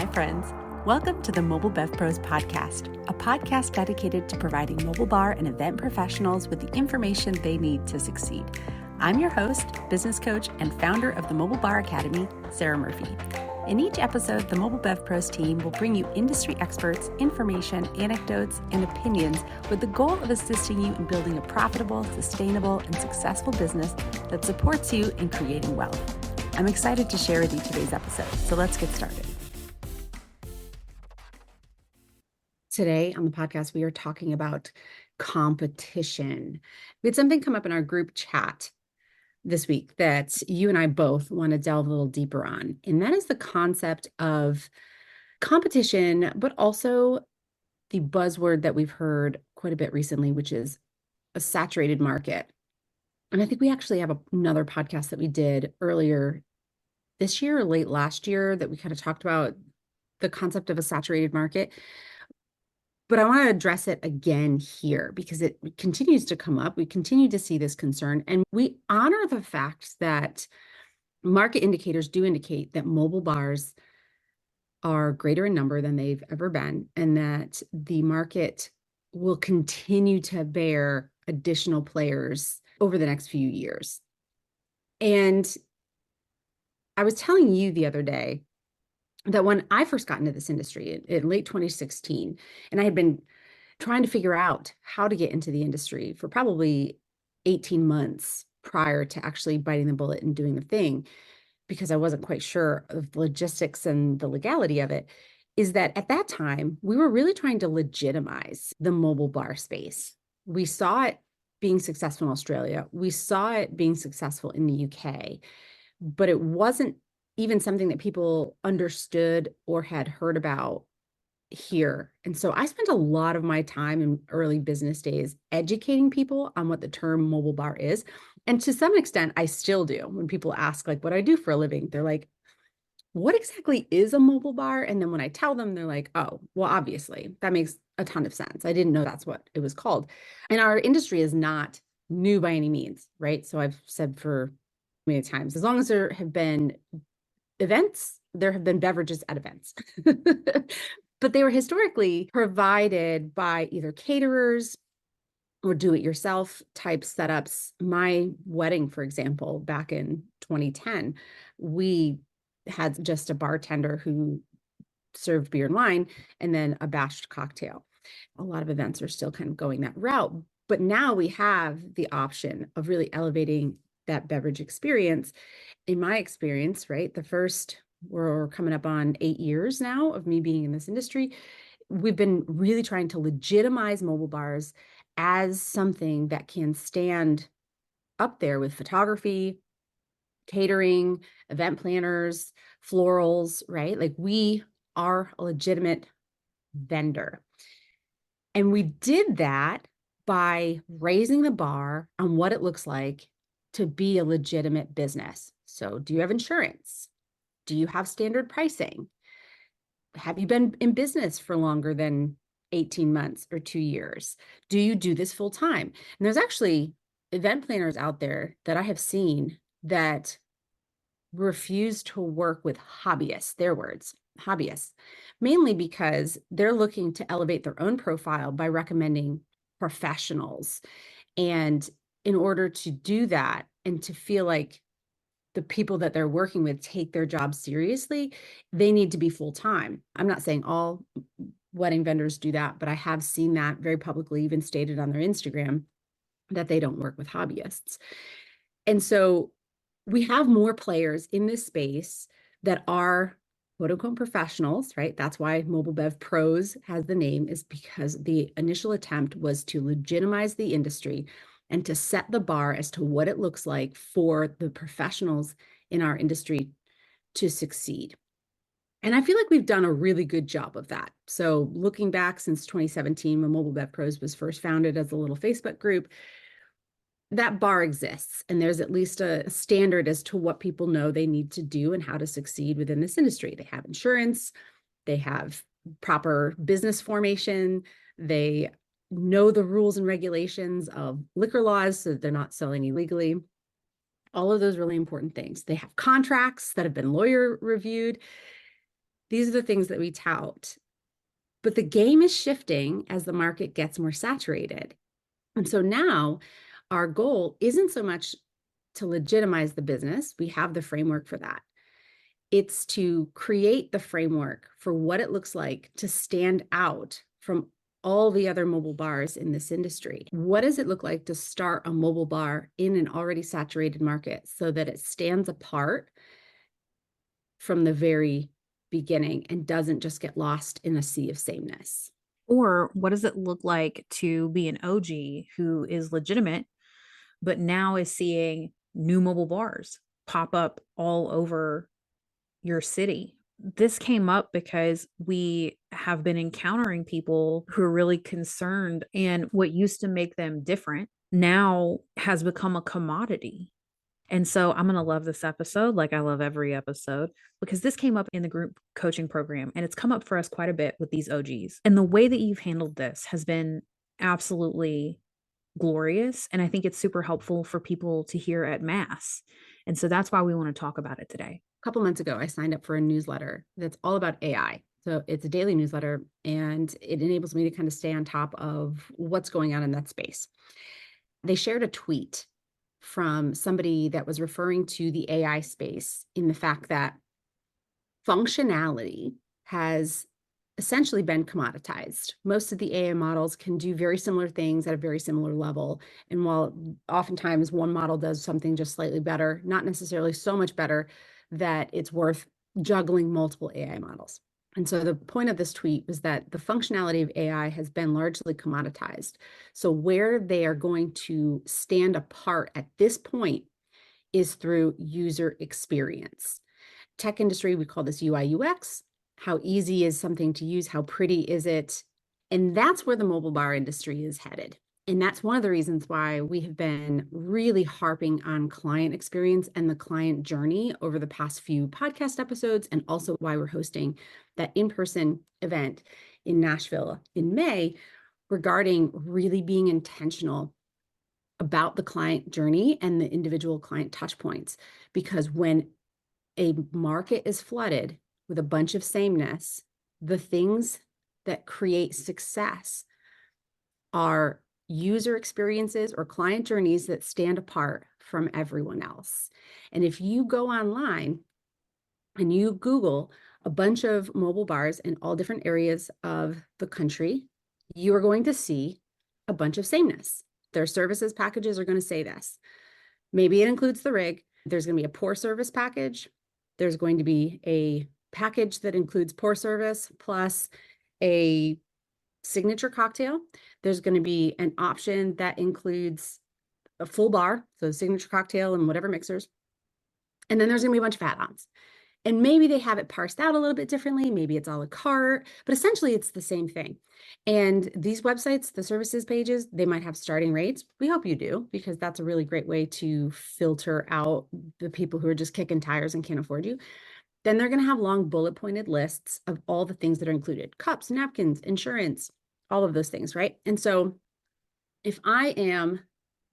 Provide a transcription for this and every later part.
Hi, friends. Welcome to the Mobile Bev Pros podcast, a podcast dedicated to providing mobile bar and event professionals with the information they need to succeed. I'm your host, business coach, and founder of the Mobile Bar Academy, Sarah Murphy. In each episode, the Mobile Bev Pros team will bring you industry experts, information, anecdotes, and opinions with the goal of assisting you in building a profitable, sustainable, and successful business that supports you in creating wealth. I'm excited to share with you today's episode, so let's get started. Today on the podcast, we are talking about competition. We had something come up in our group chat this week that you and I both want to delve a little deeper on, and that is the concept of competition, but also the buzzword that we've heard quite a bit recently, which is a saturated market. And I think we actually have another podcast that we did earlier this year or late last year that we kind of talked about the concept of a saturated market. But I want to address it again here because it continues to come up. We continue to see this concern, and we honor the fact that market indicators do indicate that mobile bars are greater in number than they've ever been, and that the market will continue to bear additional players over the next few years. And I was telling you the other day that when I first got into this industry in late 2016, and I had been trying to figure out how to get into the industry for probably 18 months prior to actually biting the bullet and doing the thing, because I wasn't quite sure of the logistics and the legality of it, is that at that time, we were really trying to legitimize the mobile bar space. We saw it being successful in Australia. We saw it being successful in the UK, but it wasn't even something that people understood or had heard about here. And so I spent a lot of my time in early business days educating people on what the term mobile bar is. And to some extent, I still do. When people ask like what I do for a living, they're like, what exactly is a mobile bar? And then when I tell them, they're like, oh, well, obviously, that makes a ton of sense. I didn't know that's what it was called. And our industry is not new by any means, right? So I've said for many times, as long as there have been events, there have been beverages at events. But they were historically provided by either caterers or do-it-yourself type setups. My wedding, for example, back in 2010, we had just a bartender who served beer and wine and then a bashed cocktail. A lot of events are still kind of going that route. But now we have the option of really elevating that beverage experience. In my experience, right, we're coming up on 8 years now of me being in this industry. We've been really trying to legitimize mobile bars as something that can stand up there with photography, catering, event planners, florals, right? Like we are a legitimate vendor. And we did that by raising the bar on what it looks like to be a legitimate business. So do you have insurance? Do you have standard pricing? Have you been in business for longer than 18 months or 2 years? Do you do this full time? And there's actually event planners out there that I have seen that refuse to work with hobbyists, their words, hobbyists, mainly because they're looking to elevate their own profile by recommending professionals. And in order to do that and to feel like the people that they're working with take their job seriously, they need to be full-time. I'm not saying all wedding vendors do that, but I have seen that very publicly, even stated on their Instagram, that they don't work with hobbyists. And so we have more players in this space that are quote unquote professionals, right? That's why Mobile Bev Pros has the name, is because the initial attempt was to legitimize the industry and to set the bar as to what it looks like for the professionals in our industry to succeed. And I feel like we've done a really good job of that. So looking back since 2017, when Mobile Bev Pros was first founded as a little Facebook group, that bar exists, and there's at least a standard as to what people know they need to do and how to succeed within this industry. They have insurance, they have proper business formation, they know the rules and regulations of liquor laws so that they're not selling illegally. All of those really important things. They have contracts that have been lawyer reviewed. These are the things that we tout. But the game is shifting as the market gets more saturated. And so now our goal isn't so much to legitimize the business. We have the framework for that. It's to create the framework for what it looks like to stand out from all the other mobile bars in this industry. What does it look like to start a mobile bar in an already saturated market so that it stands apart from the very beginning and doesn't just get lost in a sea of sameness? Or what does it look like to be an OG who is legitimate, but now is seeing new mobile bars pop up all over your city? This came up because we have been encountering people who are really concerned, and what used to make them different now has become a commodity. And so I'm going to love this episode like I love every episode because this came up in the group coaching program and it's come up for us quite a bit with these OGs. And the way that you've handled this has been absolutely glorious. And I think it's super helpful for people to hear at mass. And so that's why we want to talk about it today. A couple months ago, I signed up for a newsletter that's all about AI. So it's a daily newsletter and it enables me to kind of stay on top of what's going on in that space. They shared a tweet from somebody that was referring to the AI space in the fact that functionality has essentially been commoditized. Most of the AI models can do very similar things at a very similar level. And while oftentimes one model does something just slightly better, not necessarily so much better that it's worth juggling multiple AI models. And so the point of this tweet was that the functionality of AI has been largely commoditized. So where they are going to stand apart at this point is through user experience. Tech industry, we call this UI UX. How easy is something to use? How pretty is it? And that's where the mobile bar industry is headed. And that's one of the reasons why we have been really harping on client experience and the client journey over the past few podcast episodes, and also why we're hosting that in-person event in Nashville in May regarding really being intentional about the client journey and the individual client touch points. Because when a market is flooded with a bunch of sameness, the things that create success are user experiences or client journeys that stand apart from everyone else. And if you go online and you Google a bunch of mobile bars in all different areas of the country, you are going to see a bunch of sameness. Their services packages are going to say this. Maybe it includes the rig. There's going to be a pour service package. There's going to be a package that includes pour service plus a signature cocktail. There's going to be an option that includes a full bar, so signature cocktail and whatever mixers. And then there's going to be a bunch of add-ons. And maybe they have it parsed out a little bit differently. Maybe it's a la carte, but essentially it's the same thing. And these websites, the services pages, they might have starting rates. We hope you do, because that's a really great way to filter out the people who are just kicking tires and can't afford you. Then they're going to have long bullet pointed lists of all the things that are included: cups, napkins, insurance, all of those things, right? And so if I am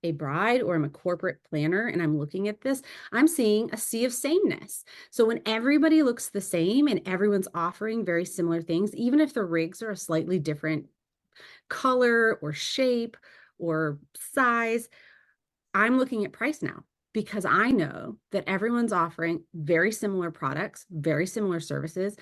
a bride or I'm a corporate planner and I'm looking at this, I'm seeing a sea of sameness. So when everybody looks the same and everyone's offering very similar things, even if the rigs are a slightly different color or shape or size, I'm looking at price now, because I know that everyone's offering very similar products, very similar services.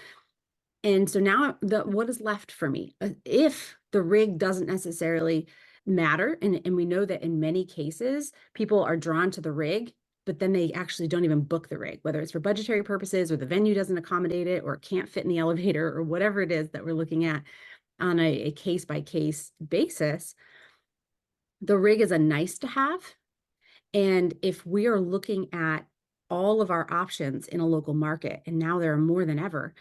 And so now what is left for me? If the rig doesn't necessarily matter, and we know that in many cases, people are drawn to the rig, but then they actually don't even book the rig, whether it's for budgetary purposes or the venue doesn't accommodate it or can't fit in the elevator or whatever it is that we're looking at on a case-by-case basis. The rig is a nice to have. And if we are looking at all of our options in a local market, and now there are more than ever,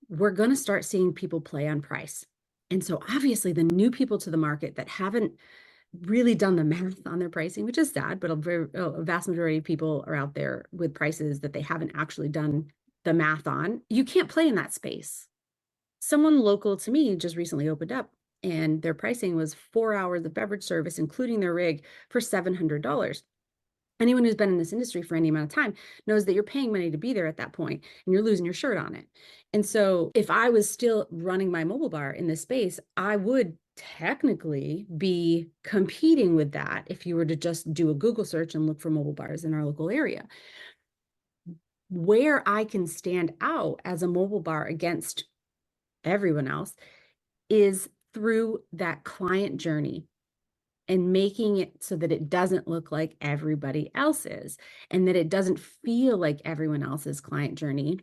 we're going to start seeing people play on price. And so obviously the new people to the market that haven't really done the math on their pricing, which is sad, but a vast majority of people are out there with prices that they haven't actually done the math on. You can't play in that space. Someone local to me just recently opened up, and their pricing was 4 hours of beverage service, including their rig, for $700. Anyone who's been in this industry for any amount of time knows that you're paying money to be there at that point and you're losing your shirt on it. And so if I was still running my mobile bar in this space, I would technically be competing with that if you were to just do a Google search and look for mobile bars in our local area. Where I can stand out as a mobile bar against everyone else is through that client journey and making it so that it doesn't look like everybody else's and that it doesn't feel like everyone else's client journey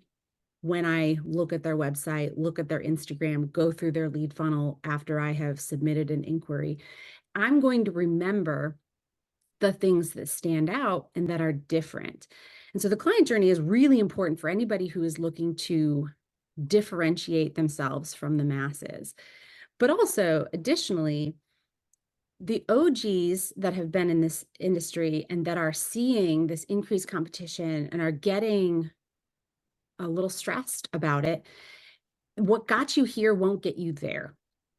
when I look at their website, look at their Instagram, go through their lead funnel after I have submitted an inquiry. I'm going to remember the things that stand out and that are different. And so the client journey is really important for anybody who is looking to differentiate themselves from the masses. But also, additionally, the OGs that have been in this industry and that are seeing this increased competition and are getting a little stressed about it, what got you here won't get you there.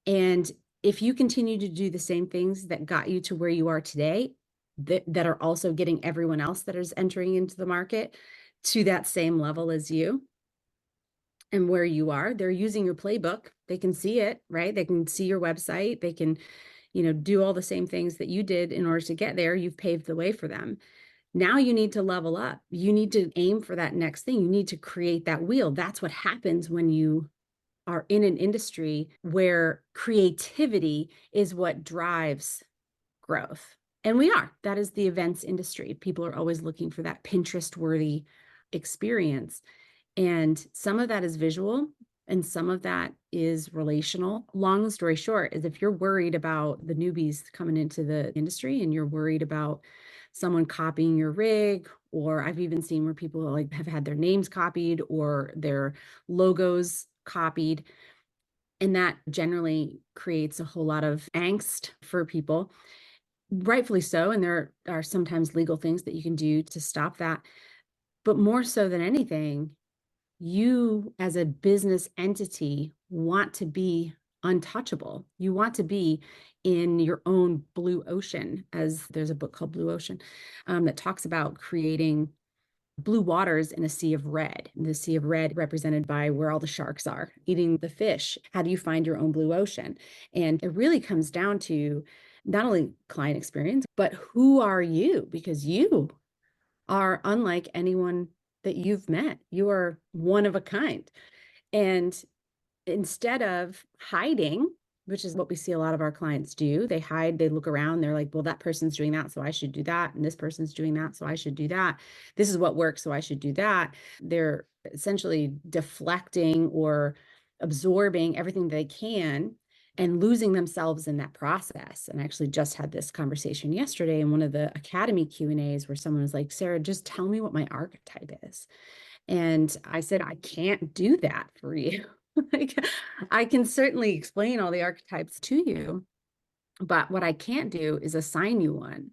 And if you continue to do the same things that got you to where you are today, that are also getting everyone else that is entering into the market to that same level as you and where you are, they're using your playbook. They can see it, right? They can see your website. They can, do all the same things that you did in order to get there. You've paved the way for them. Now you need to level up. You need to aim for that next thing. You need to create that wheel. That's what happens when you are in an industry where creativity is what drives growth. And we are. That is the events industry. People are always looking for that Pinterest-worthy experience. And some of that is visual and some of that is relational. Long story short is if you're worried about the newbies coming into the industry and you're worried about someone copying your rig, or I've even seen where people like have had their names copied or their logos copied, and that generally creates a whole lot of angst for people, rightfully so. And there are sometimes legal things that you can do to stop that. But more so than anything, you as a business entity want to be untouchable. You want to be in your own blue ocean, as there's a book called Blue Ocean that talks about creating blue waters in a sea of red. And the sea of red represented by where all the sharks are eating the fish. How do you find your own blue ocean? And it really comes down to not only client experience, but who are you? Because you are unlike anyone that you've met. You are one of a kind. And instead of hiding, which is what we see a lot of our clients do, they hide, they look around, they're like, well, that person's doing that, so I should do that. And this person's doing that, so I should do that. This is what works, so I should do that. They're essentially deflecting or absorbing everything they can and losing themselves in that process. And I actually just had this conversation yesterday in one of the Academy Q&As where someone was like, Sarah, just tell me what my archetype is. And I said, I can't do that for you. Like, I can certainly explain all the archetypes to you, but what I can't do is assign you one.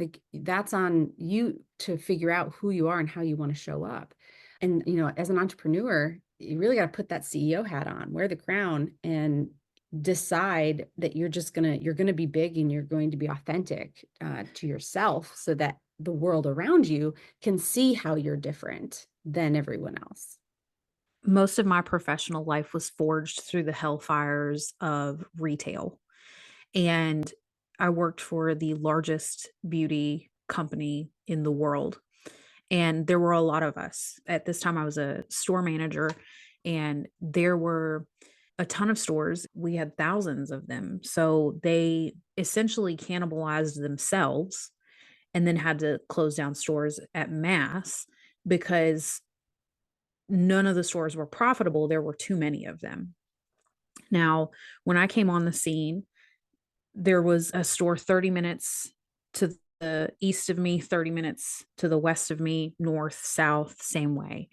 Like, that's on you to figure out who you are and how you want to show up. And, as an entrepreneur, you really got to put that CEO hat on, wear the crown, and decide that you're going to be big and you're going to be authentic to yourself so that the world around you can see how you're different than everyone else. Most of my professional life was forged through the hellfires of retail. And I worked for the largest beauty company in the world. And there were a lot of us. At this time, I was a store manager, and there were a ton of stores. We had thousands of them. So they essentially cannibalized themselves and then had to close down stores at mass because none of the stores were profitable. There were too many of them. Now, when I came on the scene, there was a store 30 minutes to the east of me, 30 minutes to the west of me, north, south, same way.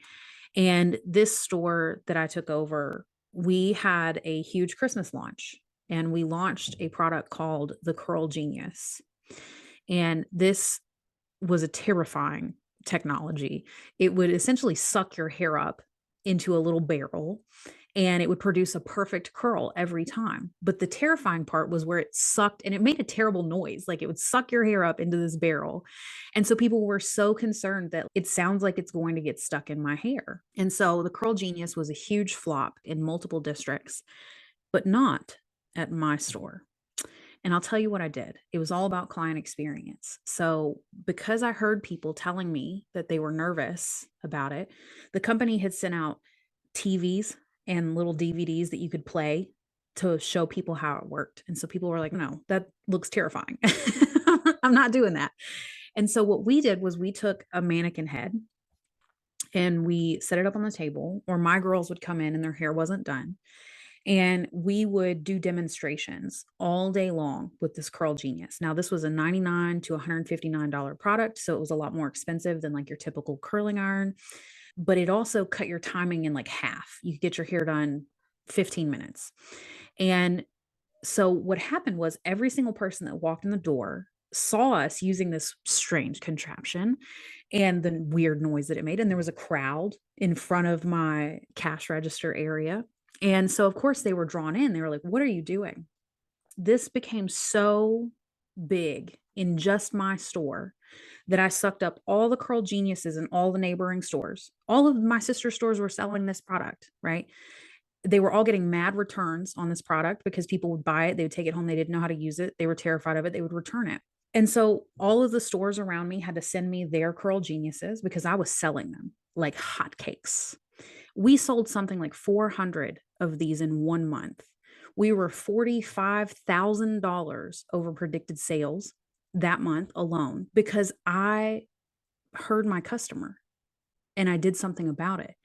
And this store that I took over, we had a huge Christmas launch, and we launched a product called the Curl Genius. And this was a terrifying technology. It would essentially suck your hair up into a little barrel, and it would produce a perfect curl every time. But the terrifying part was where it sucked, and it made a terrible noise. Like it would suck your hair up into this barrel. And so people were so concerned that it sounds like it's going to get stuck in my hair. And so the Curl Genius was a huge flop in multiple districts, but not at my store. And I'll tell you what I did. It was all about client experience. So, because I heard people telling me that they were nervous about it, the company had sent out TVs and little DVDs that you could play to show people how it worked. And so people were like, no, that looks terrifying. I'm not doing that. And so what we did was we took a mannequin head and we set it up on the table, or my girls would come in and their hair wasn't done. And we would do demonstrations all day long with this Curl Genius. Now, this was a $99 to $159 product, so it was a lot more expensive than like your typical curling iron, but it also cut your timing in like half. You could get your hair done 15 minutes. And so what happened was every single person that walked in the door saw us using this strange contraption and the weird noise that it made. And there was a crowd in front of my cash register area. And so, of course, they were drawn in. They were like, what are you doing? This became so big in just my store that I sucked up all the Curl Geniuses in all the neighboring stores. All of my sister stores were selling this product, right? They were all getting mad returns on this product because people would buy it. They would take it home. They didn't know how to use it. They were terrified of it. They would return it. And so all of the stores around me had to send me their Curl Geniuses because I was selling them like hotcakes. We sold something like 400 of these in 1 month. We were $45,000 over predicted sales that month alone because I heard my customer and I did something about it.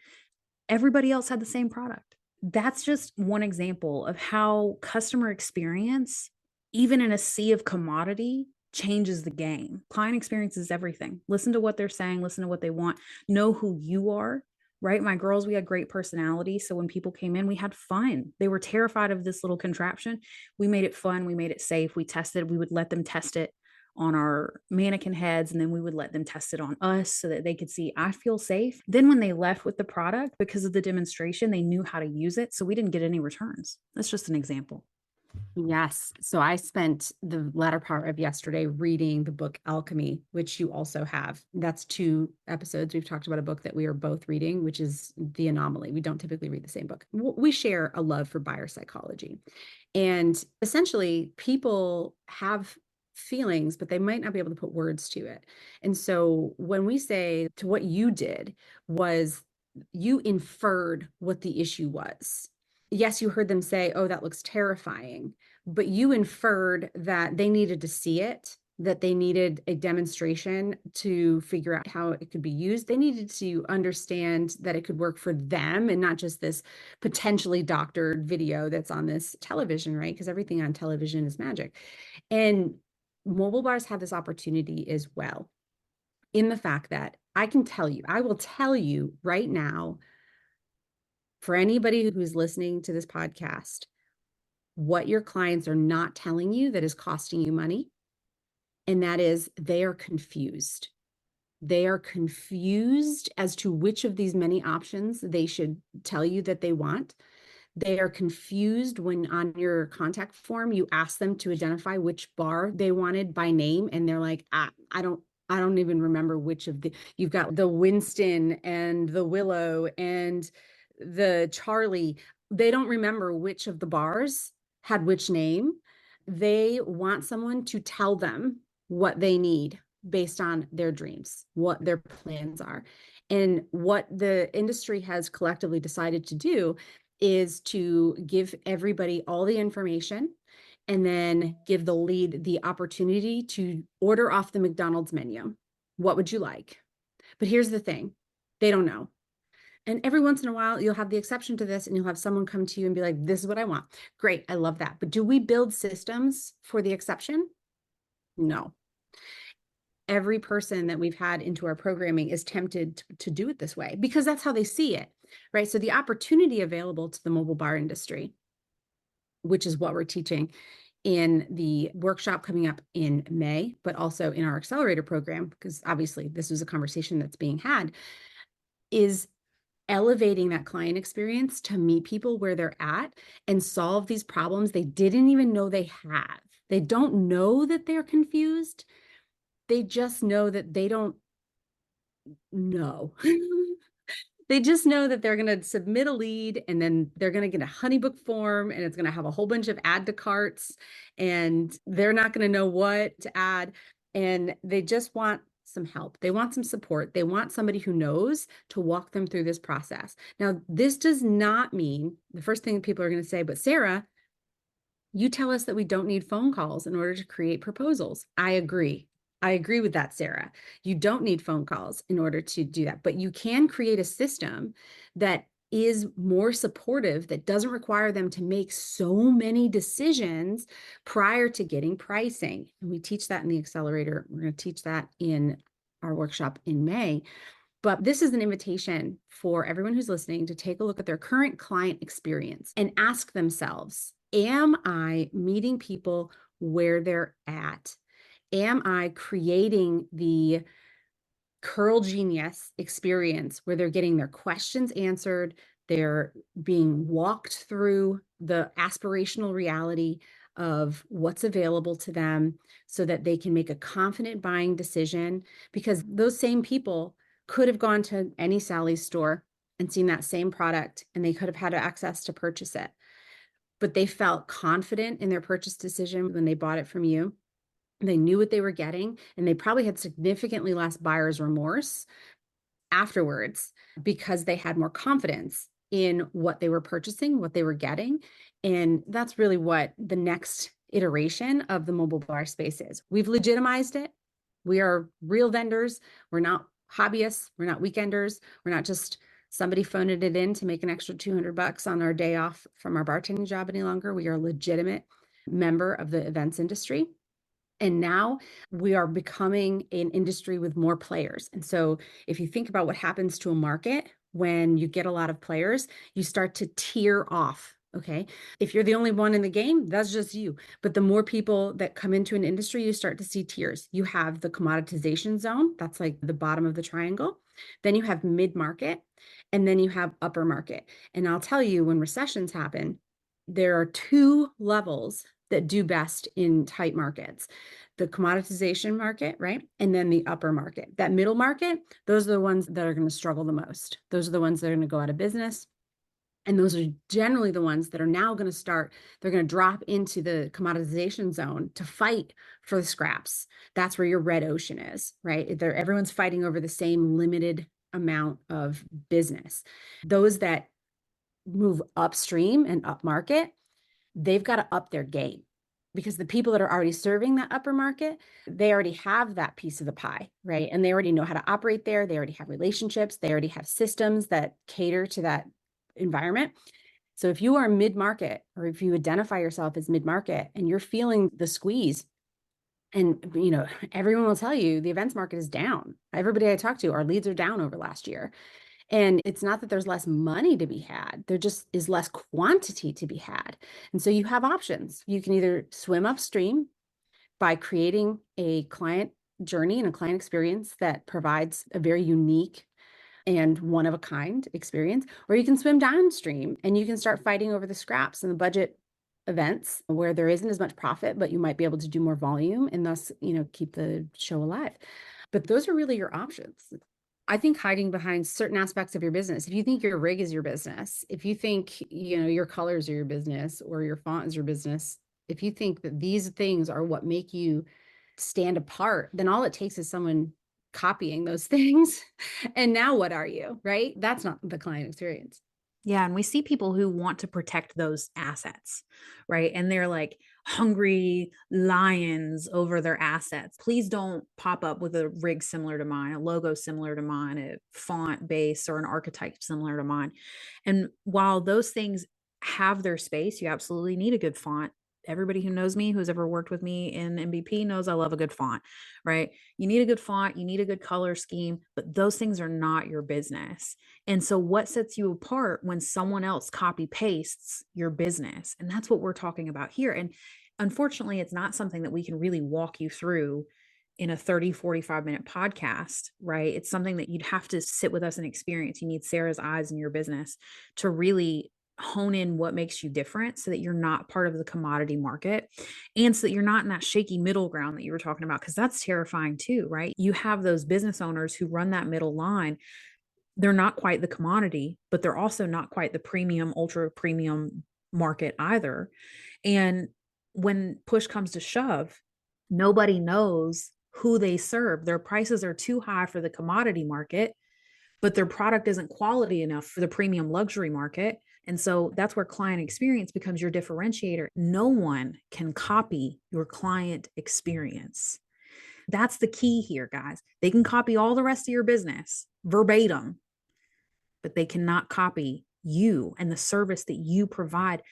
Everybody else had the same product. That's just one example of how customer experience, even in a sea of commodity, changes the game. Client experience is everything. Listen to what they're saying, listen to what they want, know who you are, right? My girls, we had great personality. So when people came in, we had fun. They were terrified of this little contraption. We made it fun. We made it safe. We tested, we would let them test it on our mannequin heads, and then we would let them test it on us so that they could see, I feel safe. Then when they left with the product, because of the demonstration, they knew how to use it. So we didn't get any returns. That's just an example. Yes. So I spent the latter part of yesterday reading the book Alchemy, which you also have. That's 2 episodes. We've talked about a book that we are both reading, which is The Anomaly. We don't typically read the same book. We share a love for buyer psychology. And essentially, people have feelings, but they might not be able to put words to it. And so when we say to what you did was you inferred what the issue was. Yes, you heard them say, oh, that looks terrifying, but you inferred that they needed to see it, that they needed a demonstration to figure out how it could be used. They needed to understand that it could work for them and not just this potentially doctored video that's on this television, right? Because everything on television is magic. And mobile bars have this opportunity as well, in the fact that I will tell you right now, for anybody who's listening to this podcast, what your clients are not telling you that is costing you money, and that is they are confused. They are confused as to which of these many options they should tell you that they want. They are confused when on your contact form you ask them to identify which bar they wanted by name, and they're like, I don't even remember which of you've got the Winston and the Willow and the Charlie. They don't remember which of the bars had which name. They want someone to tell them what they need based on their dreams, what their plans are. And what the industry has collectively decided to do is to give everybody all the information and then give the lead the opportunity to order off the McDonald's menu. What would you like? But here's the thing, they don't know. And every once in a while, you'll have the exception to this and you'll have someone come to you and be like, this is what I want. Great, I love that. But do we build systems for the exception? No. Every person that we've had into our programming is tempted to do it this way because that's how they see it, right? So the opportunity available to the mobile bar industry, which is what we're teaching in the workshop coming up in May, but also in our accelerator program, because obviously this is a conversation that's being had, is elevating that client experience to meet people where they're at and solve these problems they didn't even know they have. They don't know that they're confused. They just know that they don't know. They just know that they're going to submit a lead and then they're going to get a honeybook form and it's going to have a whole bunch of add to carts and they're not going to know what to add. And they just want some help. They want some support. They want somebody who knows to walk them through this process. Now, this does not mean the first thing people are going to say, but Sarah, you tell us that we don't need phone calls in order to create proposals. I agree. I agree with that, Sarah. You don't need phone calls in order to do that, but you can create a system that is more supportive, that doesn't require them to make so many decisions prior to getting pricing. And we teach that in the accelerator. We're going to teach that in our workshop in May. But this is an invitation for everyone who's listening to take a look at their current client experience and ask themselves, am I meeting people where they're at? Am I creating the Curl Genius experience where they're getting their questions answered, they're being walked through the aspirational reality of what's available to them so that they can make a confident buying decision? Because those same people could have gone to any Sally's store and seen that same product and they could have had access to purchase it. But they felt confident in their purchase decision when they bought it from you. They knew what they were getting, and they probably had significantly less buyer's remorse afterwards because they had more confidence in what they were purchasing, what they were getting. And that's really what the next iteration of the mobile bar space is. We've legitimized it. We are real vendors. We're not hobbyists. We're not weekenders. We're not just somebody phoning it in to make an extra $200 on our day off from our bartending job any longer. We are a legitimate member of the events industry. And now we are becoming an industry with more players. And so if you think about what happens to a market when you get a lot of players, you start to tier off. Okay. If you're the only one in the game, that's just you. But the more people that come into an industry, you start to see tiers. You have the commoditization zone. That's like the bottom of the triangle. Then you have mid-market and then you have upper market. And I'll tell you, when recessions happen, there are two levels that do best in tight markets: the commoditization market, right? And then the upper market. That middle market, those are the ones that are going to struggle the most. Those are the ones that are going to go out of business. And those are generally the ones that are now going to start, they're going to drop into the commoditization zone to fight for the scraps. That's where your red ocean is, right? Everyone's fighting over the same limited amount of business. Those that move upstream and upmarket, they've got to up their game, because the people that are already serving that upper market, they already have that piece of the pie, right? And they already know how to operate there. They already have relationships. They already have systems that cater to that environment. So if you are mid-market, or if you identify yourself as mid-market and you're feeling the squeeze, and everyone will tell you the events market is down. Everybody I talk to, our leads are down over last year. And it's not that there's less money to be had, there just is less quantity to be had. And so you have options. You can either swim upstream by creating a client journey and a client experience that provides a very unique and one of a kind experience, or you can swim downstream and you can start fighting over the scraps and the budget events where there isn't as much profit, but you might be able to do more volume and thus, keep the show alive. But those are really your options. I think hiding behind certain aspects of your business, if you think your rig is your business, if you think, your colors are your business or your font is your business, if you think that these things are what make you stand apart, then all it takes is someone copying those things. And now what are you, right? That's not the client experience. Yeah, and we see people who want to protect those assets, right? And they're like hungry lions over their assets. Please don't pop up with a rig similar to mine, a logo similar to mine, a font base or an archetype similar to mine. And while those things have their space, you absolutely need a good font. Everybody who knows me, who's ever worked with me in MVP, knows I love a good font, right? You need a good font, you need a good color scheme, but those things are not your business. And so, what sets you apart when someone else copy pastes your business? And that's what we're talking about here. And unfortunately, it's not something that we can really walk you through in a 30, 45-minute podcast, right? It's something that you'd have to sit with us and experience. You need Sarah's eyes in your business to really hone in what makes you different so that you're not part of the commodity market and so that you're not in that shaky middle ground that you were talking about, because that's terrifying too, right? You have those business owners who run that middle line. They're not quite the commodity, but they're also not quite the premium, ultra premium market either. And when push comes to shove, nobody knows who they serve. Their prices are too high for the commodity market, but their product isn't quality enough for the premium luxury market. And so that's where client experience becomes your differentiator. No one can copy your client experience. That's the key here, guys. They can copy all the rest of your business verbatim, but they cannot copy you and the service that you provide,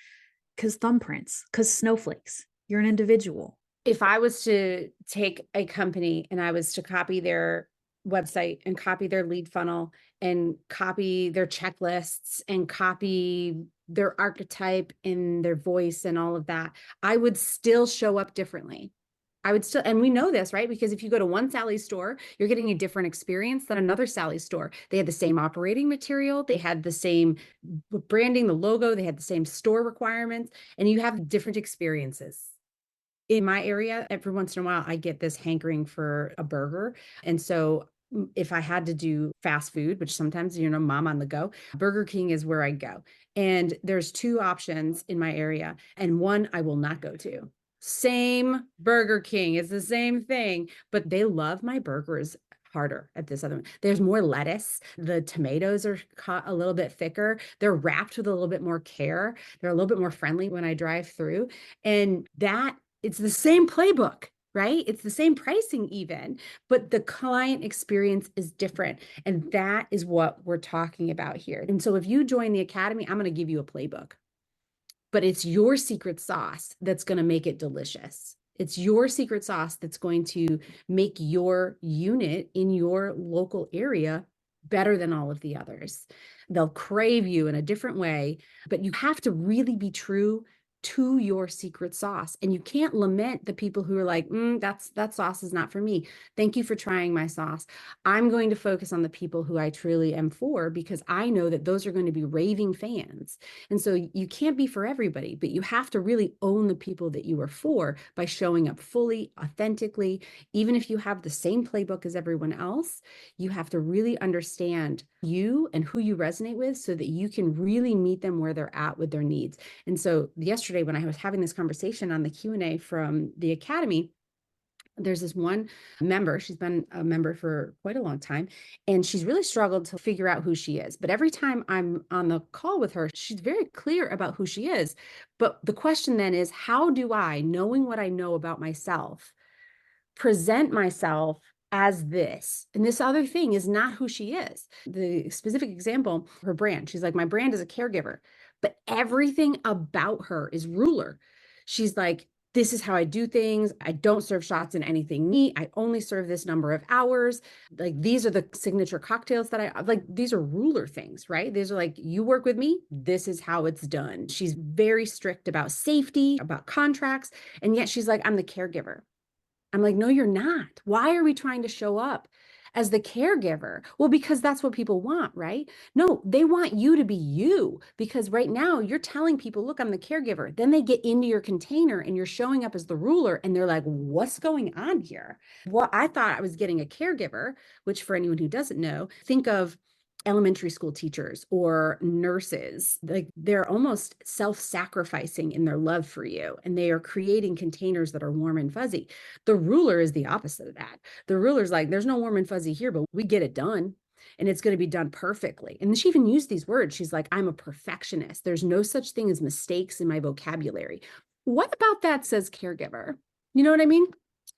because thumbprints, because snowflakes, you're an individual. If I was to take a company and I was to copy their website and copy their lead funnel and copy their checklists and copy their archetype and their voice and all of that, I would still show up differently. I would still, and we know this, right? Because if you go to one Sally store, you're getting a different experience than another Sally store. They had the same operating material, they had the same branding, the logo, they had the same store requirements, and you have different experiences. In my area, every once in a while, I get this hankering for a burger. And so if I had to do fast food, which sometimes, mom on the go, Burger King is where I go. And there's two options in my area, and one I will not go to. Same Burger King, it's the same thing, but they love my burgers harder at this other one. There's more lettuce. The tomatoes are cut a little bit thicker. They're wrapped with a little bit more care. They're a little bit more friendly when I drive through. And that it's the same playbook, right? It's the same pricing even, but the client experience is different. And that is what we're talking about here. And so if you join the academy, I'm going to give you a playbook, but it's your secret sauce that's going to make it delicious. It's your secret sauce that's going to make your unit in your local area better than all of the others. They'll crave you in a different way, but you have to really be true to your secret sauce. And you can't lament the people who are like, that sauce is not for me. Thank you for trying my sauce. I'm going to focus on the people who I truly am for, because I know that those are going to be raving fans. And so you can't be for everybody, but you have to really own the people that you are for by showing up fully, authentically. Even if you have the same playbook as everyone else, you have to really understand you and who you resonate with so that you can really meet them where they're at with their needs. And so yesterday, when I was having this conversation on the Q&A from the Academy, there's this one member, she's been a member for quite a long time, and she's really struggled to figure out who she is. But every time I'm on the call with her, she's very clear about who she is. But the question then is, how do I, knowing what I know about myself, present myself as this? And this other thing is not who she is. The specific example, her brand, she's like, my brand is a caregiver, but everything about her is ruler. She's like, this is how I do things. I don't serve shots in anything neat. I only serve this number of hours. Like, these are the signature cocktails that I like. These are ruler things, right? These are like, you work with me, this is how it's done. She's very strict about safety, about contracts. And yet she's like, I'm the caregiver. I'm like, no, you're not. Why are we trying to show up as the caregiver? Well, because that's what people want, right? No, they want you to be you, because right now you're telling people, look, I'm the caregiver. Then they get into your container and you're showing up as the ruler, and they're like, what's going on here? Well, I thought I was getting a caregiver, which, for anyone who doesn't know, think of elementary school teachers or nurses. Like, they're almost self-sacrificing in their love for you, and they are creating containers that are warm and fuzzy. The ruler is the opposite of that. The ruler's like, there's no warm and fuzzy here, but we get it done, and it's going to be done perfectly. And she even used these words. She's like, I'm a perfectionist. There's no such thing as mistakes in my vocabulary. What about that says caregiver? You know what I mean?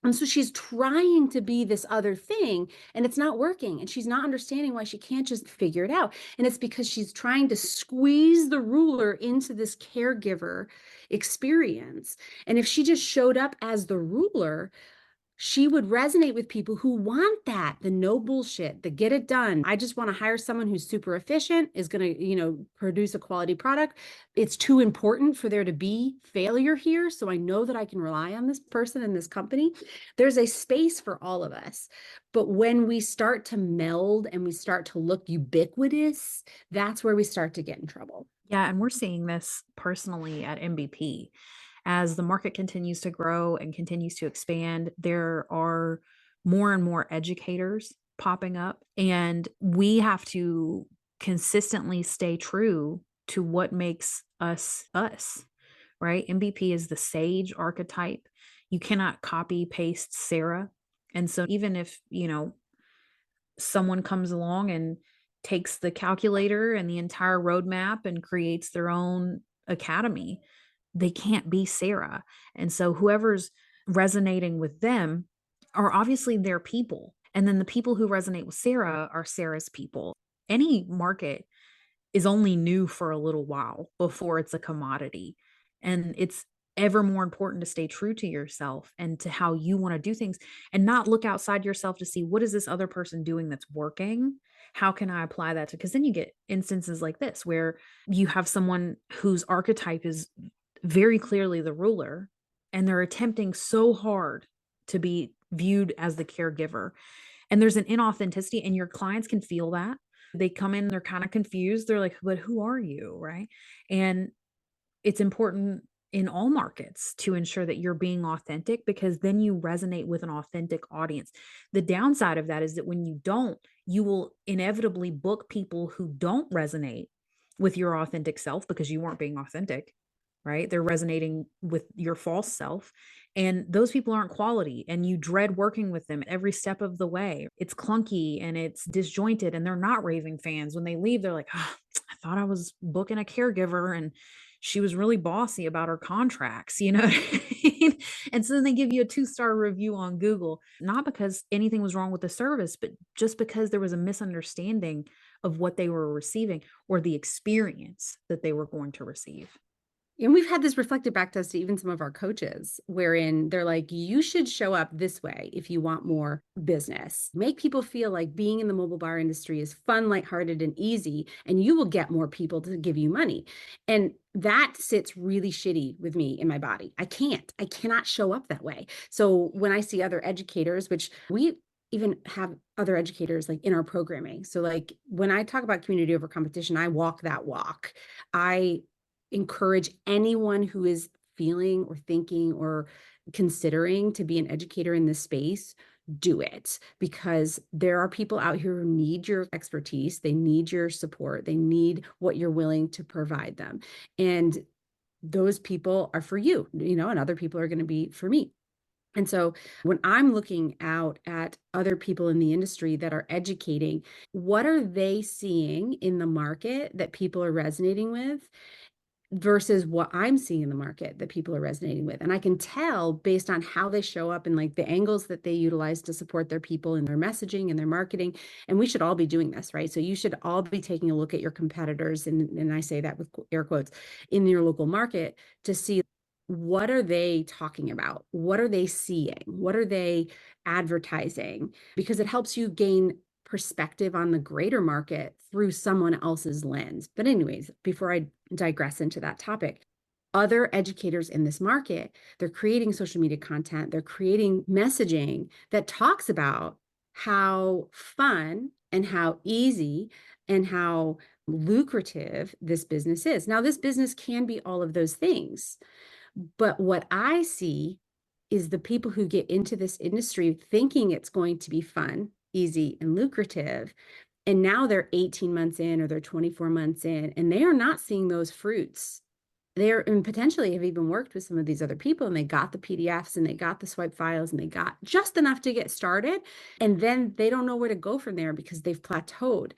And so she's trying to be this other thing, and it's not working. And she's not understanding why she can't just figure it out. And it's because she's trying to squeeze the ruler into this caregiver experience. And if she just showed up as the ruler, she would resonate with people who want that, the no bullshit, the get it done. I just want to hire someone who's super efficient, is going to, produce a quality product. It's too important for there to be failure here. So I know that I can rely on this person and this company. There's a space for all of us. But when we start to meld and we start to look ubiquitous, that's where we start to get in trouble. Yeah, and we're seeing this personally at MVP. As the market continues to grow and continues to expand, there are more and more educators popping up, and we have to consistently stay true to what makes us us, right? MVP is the sage archetype. You cannot copy paste Sarah. And so even if, someone comes along and takes the calculator and the entire roadmap and creates their own academy, they can't be Sarah. And so whoever's resonating with them are obviously their people. And then the people who resonate with Sarah are Sarah's people. Any market is only new for a little while before it's a commodity. And it's ever more important to stay true to yourself and to how you want to do things and not look outside yourself to see what is this other person doing that's working? How can I apply that to? Because then you get instances like this where you have someone whose archetype is very clearly the ruler and they're attempting so hard to be viewed as the caregiver. And there's an inauthenticity, and your clients can feel that. They come in, they're kind of confused. They're like, but who are you? Right. And it's important in all markets to ensure that you're being authentic, because then you resonate with an authentic audience. The downside of that is that when you don't, you will inevitably book people who don't resonate with your authentic self because you weren't being authentic, right? They're resonating with your false self. And those people aren't quality, and you dread working with them every step of the way. It's clunky and it's disjointed, and they're not raving fans. When they leave, they're like, oh, I thought I was booking a caregiver and she was really bossy about her contracts, you know what I mean? And so then they give you a 2-star review on Google, not because anything was wrong with the service, but just because there was a misunderstanding of what they were receiving or the experience that they were going to receive. And we've had this reflected back to us to even some of our coaches, wherein they're like, you should show up this way if you want more business. Make people feel like being in the mobile bar industry is fun, lighthearted, and easy, and you will get more people to give you money. And that sits really shitty with me in my body. I cannot show up that way. So when I see other educators, which we even have other educators like in our programming. So like when I talk about community over competition, I walk that walk. I encourage anyone who is feeling or thinking or considering to be an educator in this space, do it, because there are people out here who need your expertise. They need your support. They need what you're willing to provide them. And those people are for you, and other people are going to be for me. And so when I'm looking out at other people in the industry that are educating, what are they seeing in the market that people are resonating with versus what I'm seeing in the market that people are resonating with? And I can tell based on how they show up and like the angles that they utilize to support their people in their messaging and their marketing. And we should all be doing this, right? So you should all be taking a look at your competitors, and I say that with air quotes, in your local market to see what are they talking about? What are they seeing? What are they advertising? Because it helps you gain perspective on the greater market through someone else's lens. But anyways, before I digress into that topic, other educators in this market, they're creating social media content, they're creating messaging that talks about how fun and how easy and how lucrative this business is. Now, this business can be all of those things, but what I see is the people who get into this industry thinking it's going to be fun, easy, and lucrative. And now they're 18 months in or they're 24 months in, and they are not seeing those fruits. They're and potentially have even worked with some of these other people, and they got the PDFs and they got the swipe files and they got just enough to get started. And then they don't know where to go from there because they've plateaued.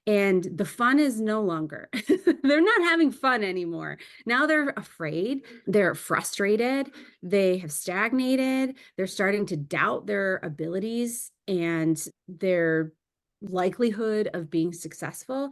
And the fun is no longer, they're not having fun anymore. Now they're afraid, they're frustrated, they have stagnated, they're starting to doubt their abilities and their likelihood of being successful.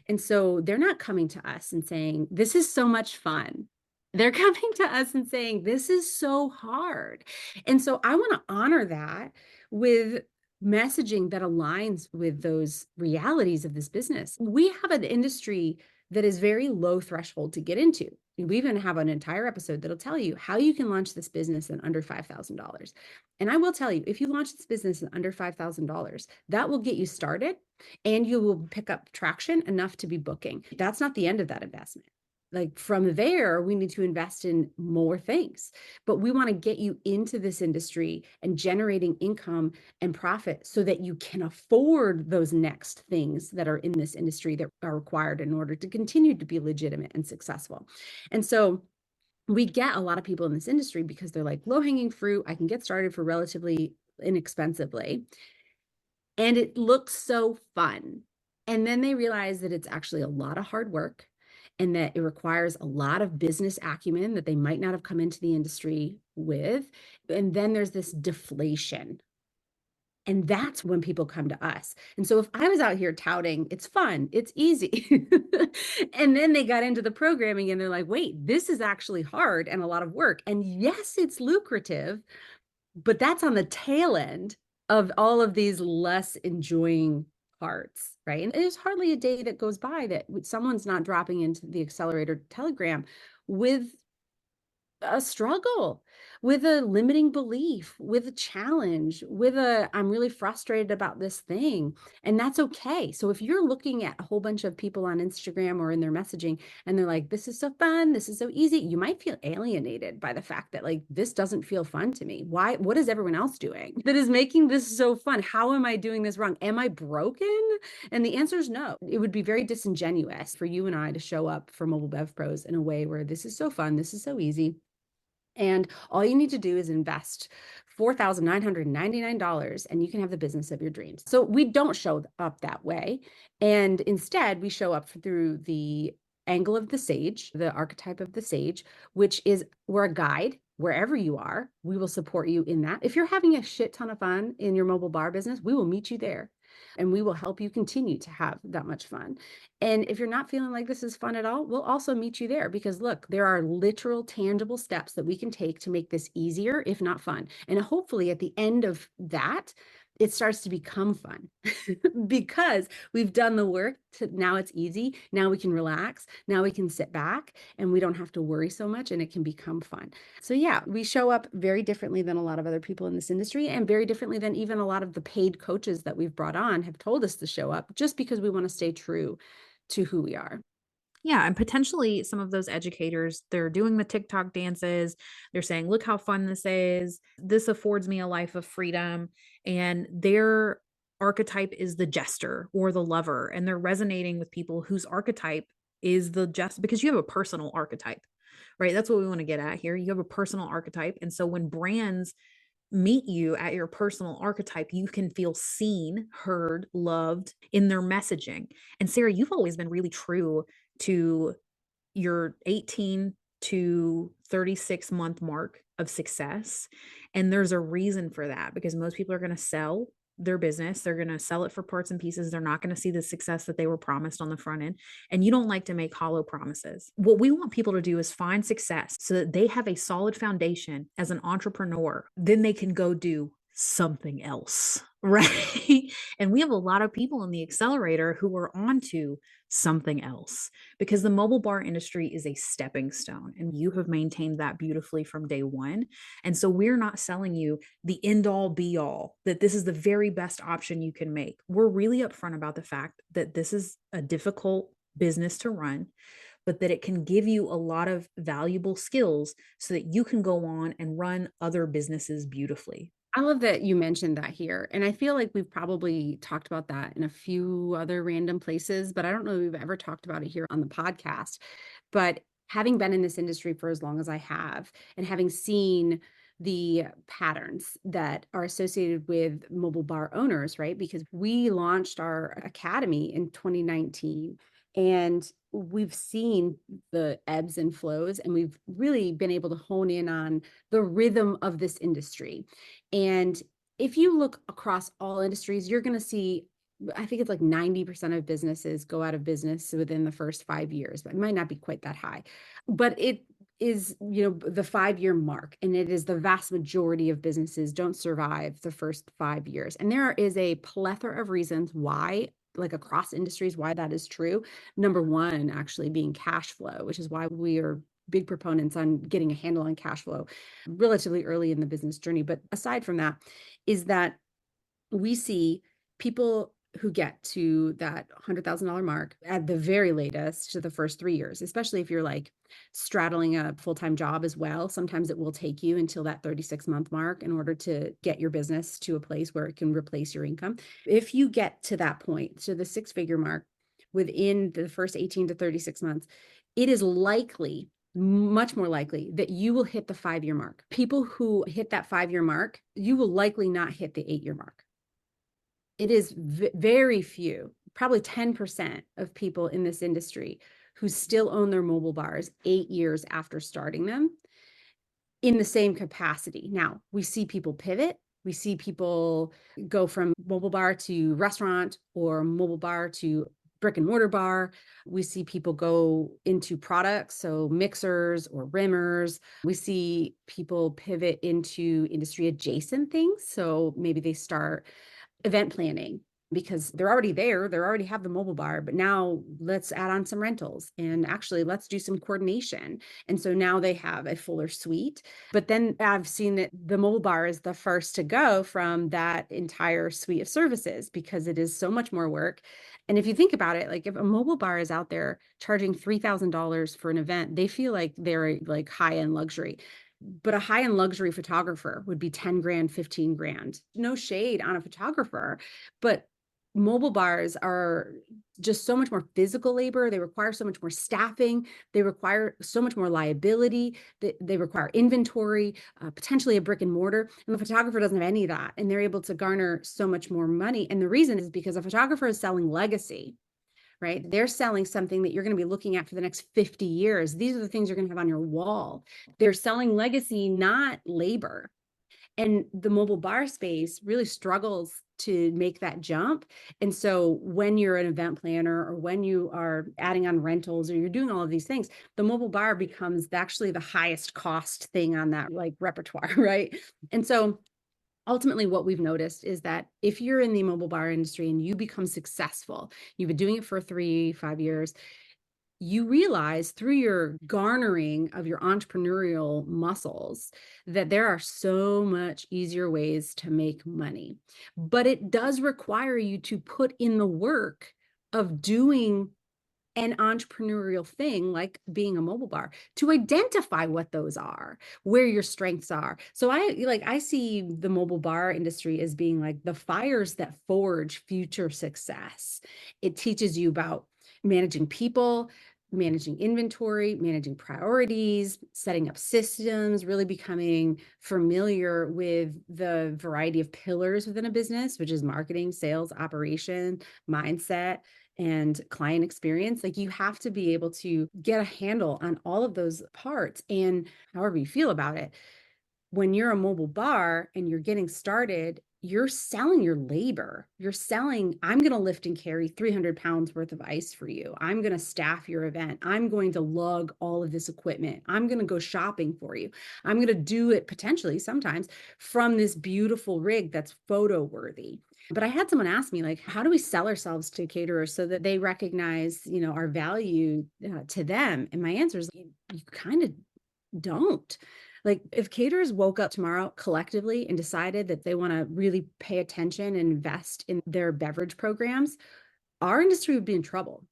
And so they're not coming to us and saying, this is so much fun. They're coming to us and saying, this is so hard. And so I want to honor that with messaging that aligns with those realities of this business. We have an industry that is very low threshold to get into. We even have an entire episode that'll tell you how you can launch this business in under $5,000. And I will tell you, if you launch this business in under $5,000, that will get you started and you will pick up traction enough to be booking. That's not the end of that investment. Like from there, we need to invest in more things, but we want to get you into this industry and generating income and profit so that you can afford those next things that are in this industry that are required in order to continue to be legitimate and successful. And so we get a lot of people in this industry because they're like low hanging fruit. I can get started for relatively inexpensively. And it looks so fun. And then they realize that it's actually a lot of hard work and that it requires a lot of business acumen that they might not have come into the industry with. And then there's this deflation. And that's when people come to us. And so if I was out here touting, it's fun, it's easy. And then they got into the programming and they're like, wait, this is actually hard and a lot of work. And yes, it's lucrative, but that's on the tail end of all of these less enjoying parts, right? And there's hardly a day that goes by that someone's not dropping into the accelerator telegram with a struggle, with a limiting belief, with a challenge, with a I'm really frustrated about this thing. And that's okay. So if you're looking at a whole bunch of people on Instagram or in their messaging and they're like, this is so fun, this is so easy, you might feel alienated by the fact that like this doesn't feel fun to me. Why? What is everyone else doing that is making this so fun? How am I doing this wrong? Am I broken? And the answer is no. It would be very disingenuous for you and I to show up for Mobile Bev Pros in a way where this is so fun, this is so easy. And all you need to do is invest $4,999 and you can have the business of your dreams. So we don't show up that way. And instead, we show up through the angle of the sage, the archetype of the sage, which is we're a guide wherever you are. We will support you in that. If you're having a shit ton of fun in your mobile bar business, we will meet you there and we will help you continue to have that much fun. And if you're not feeling like this is fun at all, we'll also meet you there because look, there are literal tangible steps that we can take to make this easier, if not fun. And hopefully at the end of that, it starts to become fun because we've done the work to now it's easy. Now we can relax. Now we can sit back and we don't have to worry so much and it can become fun. So yeah, we show up very differently than a lot of other people in this industry and very differently than even a lot of the paid coaches that we've brought on have told us to show up just because we want to stay true to who we are. Yeah, and potentially some of those educators, they're doing the TikTok dances. They're saying, "Look how fun this is. This affords me a life of freedom." And their archetype is the jester or the lover, and they're resonating with people whose archetype is the jest because you have a personal archetype. Right? That's what we want to get at here. You have a personal archetype, and so when brands meet you at your personal archetype, you can feel seen, heard, loved in their messaging. And Sarah, you've always been really true to your 18 to 36-month mark of success. And there's a reason for that because most people are going to sell their business. They're going to sell it for parts and pieces. They're not going to see the success that they were promised on the front end. And you don't like to make hollow promises. What we want people to do is find success so that they have a solid foundation as an entrepreneur. Then they can go do something else, right? And we have a lot of people in the accelerator who are onto something else because the mobile bar industry is a stepping stone and you have maintained that beautifully from day one. And so we're not selling you the end all be all that this is the very best option you can make. We're really upfront about the fact that this is a difficult business to run, but that it can give you a lot of valuable skills so that you can go on and run other businesses beautifully. I love that you mentioned that here. And I feel like we've probably talked about that in a few other random places, but I don't know if we've ever talked about it here on the podcast. But having been in this industry for as long as I have, and having seen the patterns that are associated with mobile bar owners, right? Because we launched our academy in 2019 and we've seen the ebbs and flows, and we've really been able to hone in on the rhythm of this industry. And if you look across all industries, you're going to see, I think it's like 90% of businesses go out of business within the first 5 years, but it might not be quite that high. But is, the 5-year mark. And it is the vast majority of businesses don't survive the first 5 years. And there is a plethora of reasons why, like across industries, why that is true. Number one, actually being cash flow, which is why we are big proponents on getting a handle on cash flow relatively early in the business journey. But aside from that, is that we see people who get to that $100,000 mark at the very latest to the first 3 years, especially if you're like straddling a full-time job as well. Sometimes it will take you until that 36-month mark in order to get your business to a place where it can replace your income. If you get to that point, to the six-figure mark within the first 18 to 36 months, it is likely, much more likely, that you will hit the 5-year mark. People who hit that 5-year mark, you will likely not hit the 8-year mark. It is very few, probably 10% of people in this industry who still own their mobile bars 8 years after starting them in the same capacity. Now, we see people pivot. We see people go from mobile bar to restaurant or mobile bar to brick and mortar bar. We see people go into products, so mixers or rimmers. We see people pivot into industry adjacent things. So maybe they start event planning because they're already there. They already have the mobile bar, but now let's add on some rentals and actually let's do some coordination. And so now they have a fuller suite. But then I've seen that the mobile bar is the first to go from that entire suite of services because it is so much more work. And if you think about it, like if a mobile bar is out there charging $3,000 for an event, they feel like they're like high-end luxury. But a high-end luxury photographer would be 10 grand, 15 grand. No shade on a photographer, but mobile bars are just so much more physical labor. They require so much more staffing. They require so much more liability. They require inventory, potentially a brick and mortar. And the photographer doesn't have any of that. And they're able to garner so much more money. And the reason is because a photographer is selling legacy. Right? They're selling something that you're going to be looking at for the next 50 years. These are the things you're going to have on your wall. They're selling legacy, not labor. And the mobile bar space really struggles to make that jump. And so when you're an event planner or when you are adding on rentals or you're doing all of these things, the mobile bar becomes actually the highest cost thing on that like repertoire, right? And so ultimately what we've noticed is that if you're in the mobile bar industry and you become successful, you've been doing it for 3-5 years, you realize through your garnering of your entrepreneurial muscles that there are so much easier ways to make money. But it does require you to put in the work of doing an entrepreneurial thing like being a mobile bar to identify what those are, where your strengths are. So I see the mobile bar industry as being like the fires that forge future success. It teaches you about managing people, managing inventory, managing priorities, setting up systems, really becoming familiar with the variety of pillars within a business, which is marketing, sales, operation, mindset, and client experience. Like you have to be able to get a handle on all of those parts and however you feel about it. When you're a mobile bar and you're getting started, you're selling your labor. You're selling, I'm going to lift and carry 300 pounds worth of ice for you. I'm going to staff your event. I'm going to lug all of this equipment. I'm going to go shopping for you. I'm going to do it potentially sometimes from this beautiful rig that's photo worthy. But I had someone ask me, like, how do we sell ourselves to caterers so that they recognize, our value to them? And my answer is you kind of don't. Like if caterers woke up tomorrow collectively and decided that they want to really pay attention and invest in their beverage programs, our industry would be in trouble,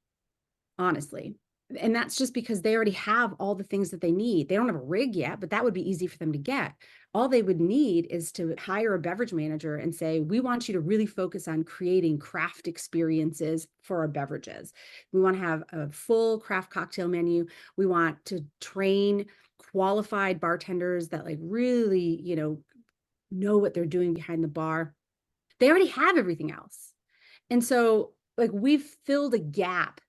honestly. And that's just because they already have all the things that they need. They don't have a rig yet, but that would be easy for them to get. All they would need is to hire a beverage manager and say, we want you to really focus on creating craft experiences for our beverages. We want to have a full craft cocktail menu. We want to train qualified bartenders that like really, know what they're doing behind the bar. They already have everything else. And so like we've filled a gap,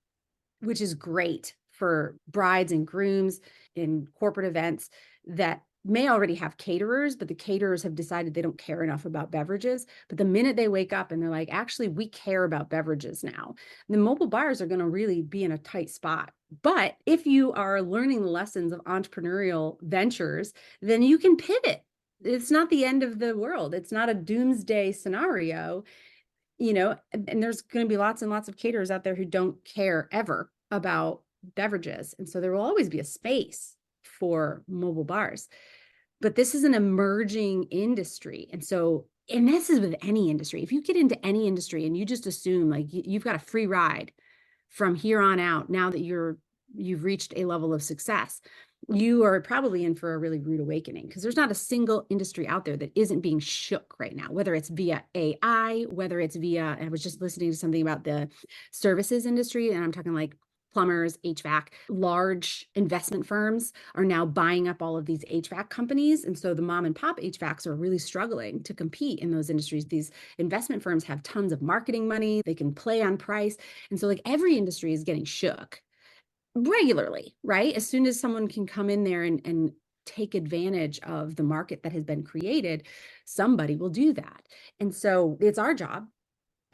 which is great for brides and grooms in corporate events that may already have caterers, but the caterers have decided they don't care enough about beverages. But the minute they wake up and they're like, actually, we care about beverages now, the mobile bars are going to really be in a tight spot. But if you are learning the lessons of entrepreneurial ventures, then you can pivot. It's not the end of the world. It's not a doomsday scenario, and there's going to be lots and lots of caterers out there who don't care ever about beverages. And so there will always be a space for mobile bars. But this is an emerging industry. And this is with any industry. If you get into any industry and you just assume like you've got a free ride from here on out, now that you've reached a level of success, you are probably in for a really rude awakening, because there's not a single industry out there that isn't being shook right now, whether it's via AI, whether it's via, I was just listening to something about the services industry, and I'm talking like plumbers, HVAC, large investment firms are now buying up all of these HVAC companies. And so the mom and pop HVACs are really struggling to compete in those industries. These investment firms have tons of marketing money. They can play on price. And so like every industry is getting shook regularly, right? As soon as someone can come in there and take advantage of the market that has been created, somebody will do that. And so it's our job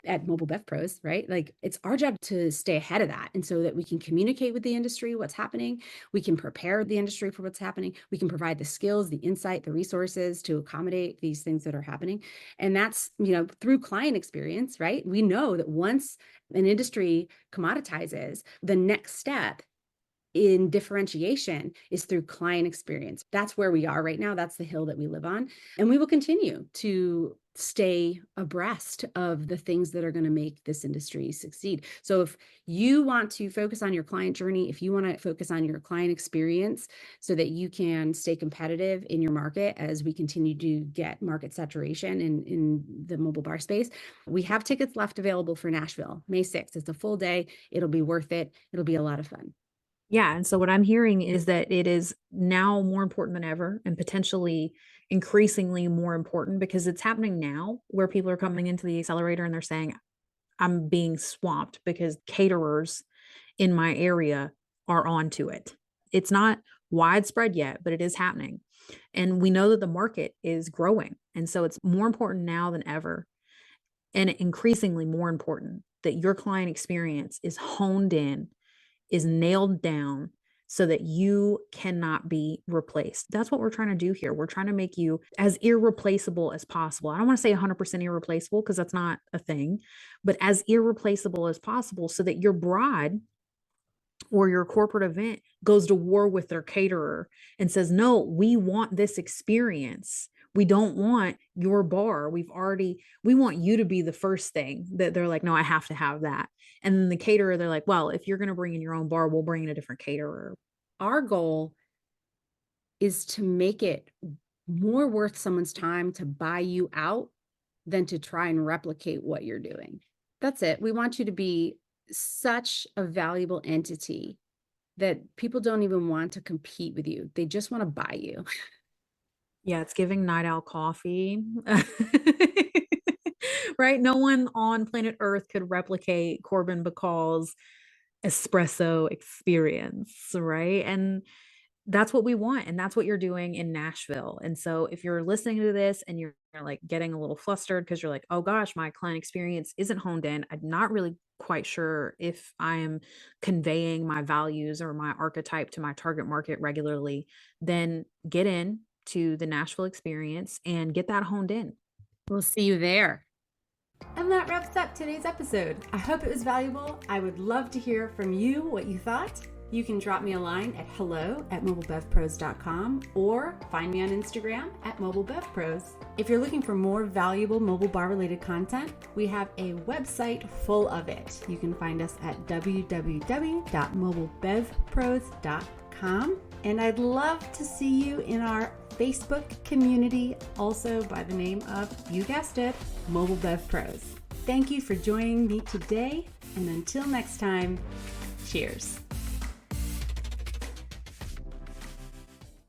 at Mobile Bev Pros, right? Like it's our job to stay ahead of that. And so that we can communicate with the industry, what's happening. We can prepare the industry for what's happening. We can provide the skills, the insight, the resources to accommodate these things that are happening. And that's, through client experience, right? We know that once an industry commoditizes, the next step in differentiation is through client experience. That's where we are right now. That's the hill that we live on. And we will continue to stay abreast of the things that are going to make this industry succeed. So if you want to focus on your client journey, if you want to focus on your client experience so that you can stay competitive in your market as we continue to get market saturation in the mobile bar space, we have tickets left available for Nashville, May 6th. It's a full day. It'll be worth it. It'll be a lot of fun. Yeah. And so what I'm hearing is that it is now more important than ever, and potentially increasingly more important, because it's happening now where people are coming into the accelerator and they're saying, I'm being swamped because caterers in my area are onto it. It's not widespread yet, but it is happening. And we know that the market is growing. And so it's more important now than ever, and increasingly more important, that your client experience is honed in, is nailed down, so that you cannot be replaced. That's what we're trying to do here. We're trying to make you as irreplaceable as possible. I don't want to say 100% irreplaceable, because that's not a thing, but as irreplaceable as possible, so that your bride or your corporate event goes to war with their caterer and says, no, we want this experience. We don't want your bar. We want you to be the first thing that they're like, no, I have to have that. And then the caterer, they're like, well, if you're going to bring in your own bar, we'll bring in a different caterer. Our goal is to make it more worth someone's time to buy you out than to try and replicate what you're doing. That's it. We want you to be such a valuable entity that people don't even want to compete with you. They just want to buy you. Yeah, it's giving night owl coffee. Right? No one on planet Earth could replicate Corbin Bacall's espresso experience, right? And that's what we want. And that's what you're doing in Nashville. And so if you're listening to this and you're like getting a little flustered because you're like, oh gosh, my client experience isn't honed in, I'm not really quite sure if I am conveying my values or my archetype to my target market regularly, then get in to the Nashville experience and get that honed in. We'll see you there. And that wraps up today's episode. I hope it was valuable. I would love to hear from you what you thought. You can drop me a line at hello@mobilebevpros.com or find me on Instagram @mobilebevpros. If you're looking for more valuable mobile bar related content, we have a website full of it. You can find us at www.mobilebevpros.com. And I'd love to see you in our Facebook community, also by the name of, you guessed it, Mobile Bev Pros. Thank you for joining me today, and until next time, cheers.